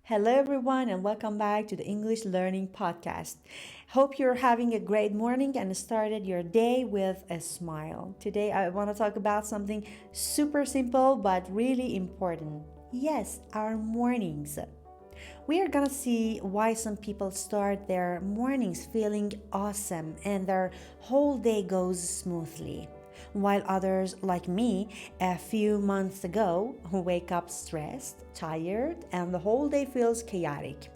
Hello, everyone, and welcome back to the English Learning Podcast. Hope you're having a great morning and started your day with a smile. Today, I want to talk about something super simple but really important. Yes, our mornings. We are gonna see why some people start their mornings feeling awesome and their whole day goes smoothly, while others, like me, a few months ago, wake up stressed, tired, and the whole day feels chaotic.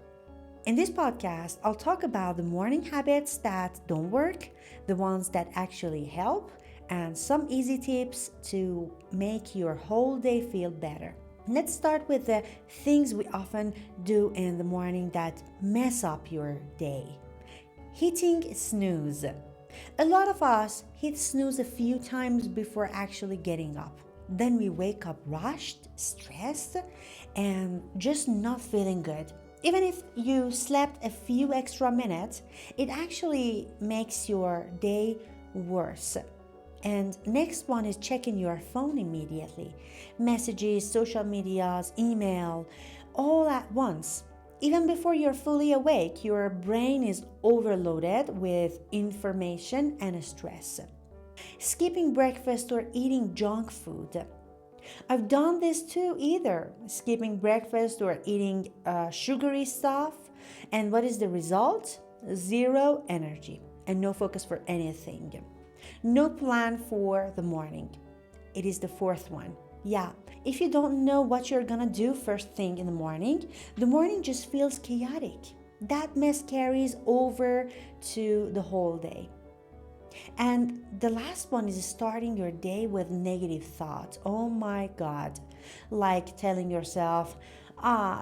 In this podcast, I'll talk about the morning habits that don't work, the ones that actually help, and some easy tips to make your whole day feel better. Let's start with the things we often do in the morning that mess up your day. Hitting snooze. A lot of us hit snooze a few times before actually getting up. Then we wake up rushed, stressed, and just not feeling good. Even if you slept a few extra minutes, it actually makes your day worse. And next one is checking your phone immediately. Messages, social medias, email, all at once. Even before you're fully awake, your brain is overloaded with information and stress. Skipping breakfast or eating junk food. I've done this too either. Skipping breakfast or eating sugary stuff. And what is the result? Zero energy and no focus for anything. No plan for the morning. It is the fourth one. Yeah, if you don't know what you're gonna do first thing in the morning just feels chaotic. That mess carries over to the whole day. And the last one is starting your day with negative thoughts. Oh my God. Like telling yourself,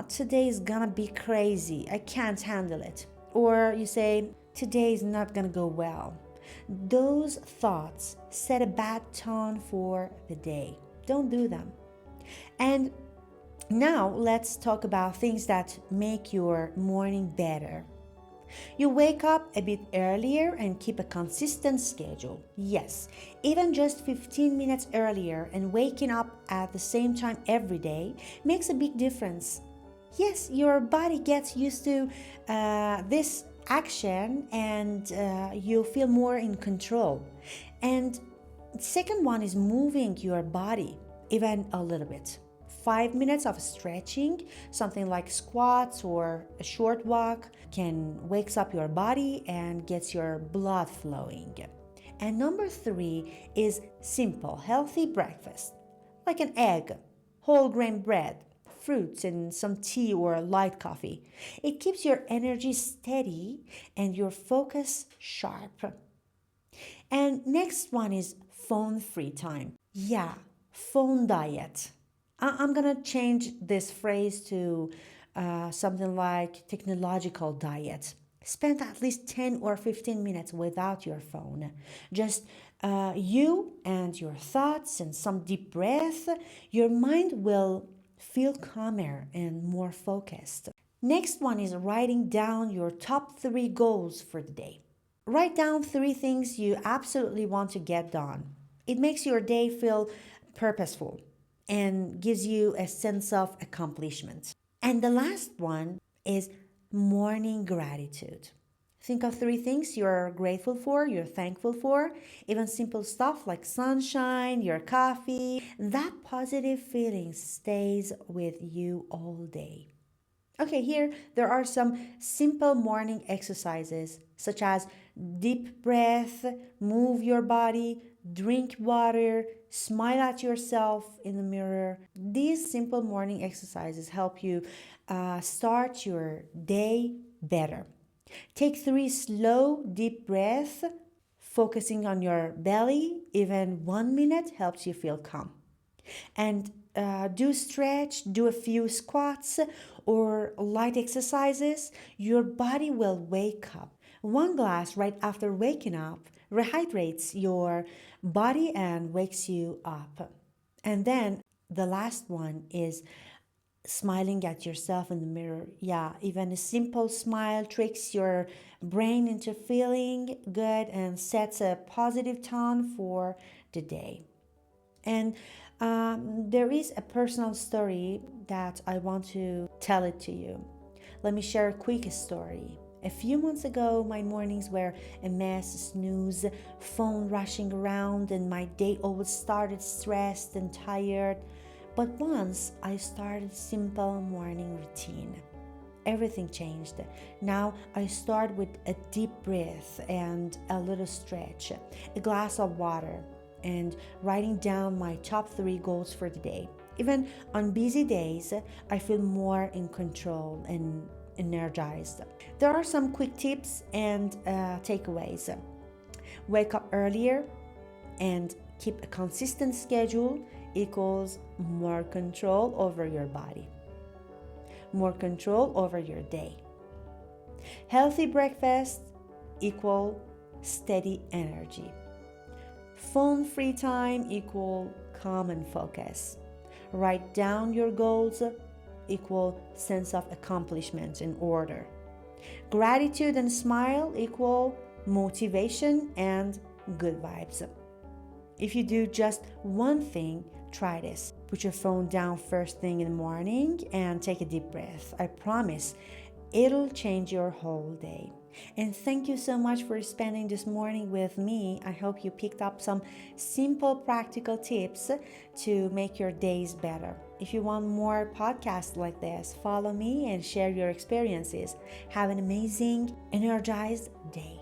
today is gonna be crazy. I can't handle it. Or you say, today is not gonna go well. Those thoughts set a bad tone for the day. Don't do them. And now let's talk about things that make your morning better. You wake up a bit earlier and keep a consistent schedule. Yes, even just 15 minutes earlier and waking up at the same time every day makes a big difference. Yes, your body gets used to this action and you feel more in control. And second one is moving your body even a little bit. 5 minutes of stretching, something like squats or a short walk, can wakes up your body and gets your blood flowing. And number three is simple, healthy breakfast, like an egg, whole grain bread, fruits, and some tea or light coffee. It keeps your energy steady and your focus sharp. And next one is phone free time. Yeah, phone diet. I'm gonna change this phrase to something like technological diet. Spend at least 10 or 15 minutes without your phone. Just you and your thoughts and some deep breath. Your mind will feel calmer and more focused. Next one is writing down your top three goals for the day. Write down three things you absolutely want to get done. It makes your day feel purposeful and gives you a sense of accomplishment. And the last one is morning gratitude. Think of three things you're grateful for, you're thankful for, even simple stuff like sunshine, your coffee. That positive feeling stays with you all day. Okay, here there are some simple morning exercises such as deep breath, move your body, drink water, smile at yourself in the mirror. These simple morning exercises help you start your day better. Take three slow, deep breaths, focusing on your belly. Even 1 minute helps you feel calm. And do stretch, do a few squats or light exercises. Your body will wake up. One glass right after waking up rehydrates your body and wakes you up. And then the last one is smiling at yourself in the mirror. Yeah, even a simple smile tricks your brain into feeling good and sets a positive tone for the day. And there is a personal story that I want to tell it to you. Let me share a quick story. A few months ago, my mornings were a mess, snooze, phone rushing around, and my day always started stressed and tired. But once I started simple morning routine, everything changed. Now I start with a deep breath and a little stretch, a glass of water, and writing down my top 3 goals for the day. Even on busy days, I feel more in control and energized. There are some quick tips and takeaways. Wake up earlier and keep a consistent schedule equals more control over your body, more control over your day. Healthy breakfast equal steady energy. Phone free time equal calm and focus. Write down your goals equal sense of accomplishment and order. Gratitude and smile equal motivation and good vibes. If you do just one thing, try this. Put your phone down first thing in the morning and take a deep breath. I promise it'll change your whole day. And thank you so much for spending this morning with me. I hope you picked up some simple practical tips to make your days better. If you want more podcasts like this, follow me and share your experiences. Have an amazing, energized day.